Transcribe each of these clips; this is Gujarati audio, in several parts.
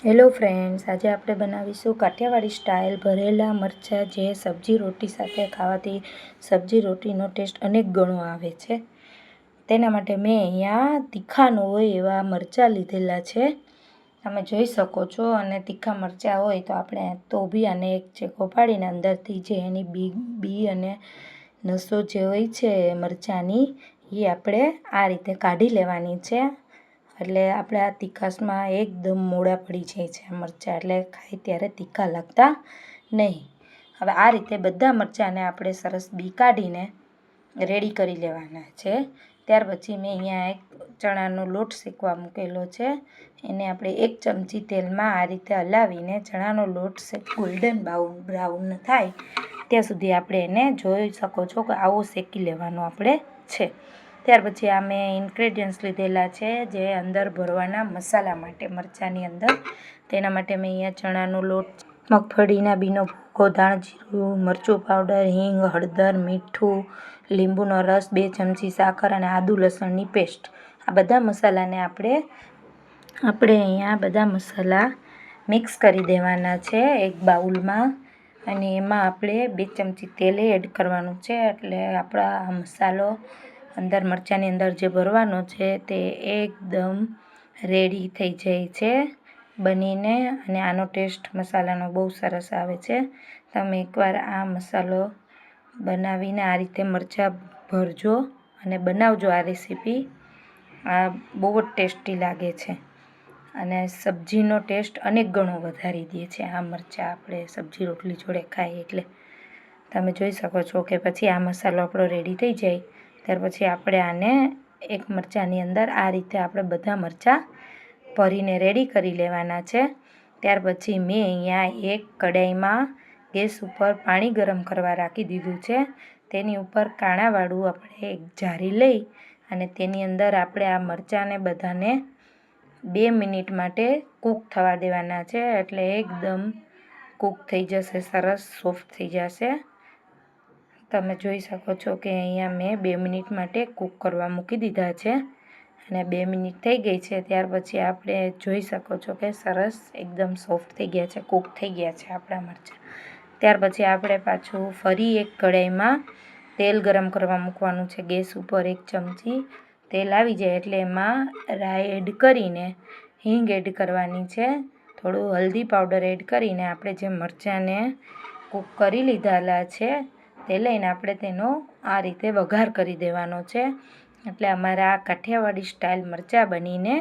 હેલો ફ્રેન્ડ્સ, આજે આપણે બનાવીશું કાઠિયાવાડી સ્ટાઇલ ભરેલા મરચાં, જે સબ્જી રોટી સાથે ખાવાથી સબ્જી રોટીનો ટેસ્ટ અનેક ગણો આવે છે। તેના માટે મેં અહીંયા તીખા ન હોય એવા મરચાં લીધેલા છે, તમે જોઈ શકો છો। અને તીખા મરચાં હોય તો આપણે તો બી આને એક ચેકો પાડીને અંદરથી જે એની બી અને નસો જે હોય છે મરચાંની, એ આપણે આ રીતે કાઢી લેવાની છે। એટલે આપણે આ તીખાશમાં એકદમ મોડા પડી જાય છે આ મરચાં, એટલે ખાઈ ત્યારે તીખા લાગતા નહીં। હવે આ રીતે બધા મરચાંને આપણે સરસ બી કાઢીને રેડી કરી લેવાના છે। ત્યાર પછી મેં અહીંયા એક ચણાનો લોટ શેકવા મૂકેલો છે, એને આપણે 1 ચમચી તેલમાં આ રીતે હલાવીને ચણાનો લોટ ગોલ્ડન બ્રાઉન થાય ત્યાં સુધી આપણે એને જોઈ શકો છો કે આવો શેકી લેવાનો આપણે છે। ત્યાર પછી આ મેં ઇન્ગ્રેડિયન્ટ્સ લીધેલા છે જે અંદર ભરવાના મસાલા માટે મરચાંની અંદર, તેના માટે મેં અહીંયા ચણાનો લોટ, મગફળીના બીનો ભૂકો, ધાણા જીરું, મરચું પાવડર, હિંગ, હળદર, મીઠું, લીંબુનો રસ, 2 ચમચી સાકર અને આદુ લસણની પેસ્ટ, આ બધા મસાલાને આપણે અહીંયા બધા મસાલા મિક્સ કરી દેવાના છે એક બાઉલમાં। અને એમાં આપણે 2 ચમચી તેલ એડ કરવાનું છે, એટલે આપણા આ મસાલો અંદર મરચાંની અંદર જે ભરવાનો છે તે એકદમ રેડી થઈ જાય છે બનીને, અને આનો ટેસ્ટ મસાલાનો બહુ સરસ આવે છે। તમે એકવાર આ મસાલો બનાવીને આ રીતે મરચાં ભરજો અને બનાવજો આ રેસીપી, આ બહુ જ ટેસ્ટી લાગે છે અને સબ્જીનો ટેસ્ટ અનેક ગણો વધારી દે છે આ મરચાં આપણે સબ્જી રોટલી જોડે ખાઈએ એટલે। તમે જોઈ શકો છો કે પછી આ મસાલો આપણો રેડી થઈ જાય ત્યાર પછી આપણે આને એક મરચાંની અંદર આ રીતે આપણે બધા મરચાં ભરીને રેડી કરી લેવાના છે। ત્યાર પછી મેં અહીંયા એક કડાઈમાં ગેસ ઉપર પાણી ગરમ કરવા રાખી દીધું છે, તેની ઉપર કાણાવાળું આપણે એક જારી લઈ અને તેની અંદર આપણે આ મરચાંને બધાને 2 મિનિટ માટે કૂક થવા દેવાના છે, એટલે એકદમ કૂક થઈ જશે, સરસ સોફ્ટ થઈ જશે। તમે જોઈ શકો છો કે અહીંયા મેં 2 મિનિટ માટે કૂક કરવા મૂકી દીધા છે અને 2 મિનિટ થઈ ગઈ છે। ત્યાર પછી આપણે જોઈ શકો છો કે સરસ એકદમ સોફ્ટ થઈ ગયા છે, કૂક થઈ ગયા છે આપણા મરચાં। ત્યાર પછી આપણે પાછું ફરી એક કઢાઈમાં તેલ ગરમ કરવા મૂકવાનું છે ગેસ ઉપર। 1 ચમચી તેલ આવી જાય એટલે એમાં રાઈ એડ કરીને હિંગ એડ કરવાની છે, થોડું હલ્દી પાવડર એડ કરીને આપણે જે મરચાંને કૂક કરી લીધેલા છે તે લઈને આપણે તેનો આ રીતે વઘાર કરી દેવાનો છે, એટલે અમારા આ કાઠિયાવાડી સ્ટાઇલ મરચાં બનીને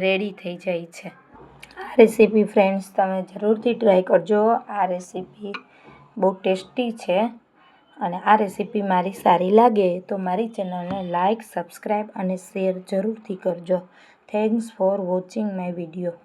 રેડી થઈ જાય છે। આ રેસીપી ફ્રેન્ડ્સ તમે જરૂરથી ટ્રાય કરજો, આ રેસીપી બહુ ટેસ્ટી છે। અને આ રેસીપી મારી સારી લાગે તો મારી ચેનલને લાઇક, સબસ્ક્રાઈબ અને શેર જરૂરથી કરજો। Thanks for watching my video.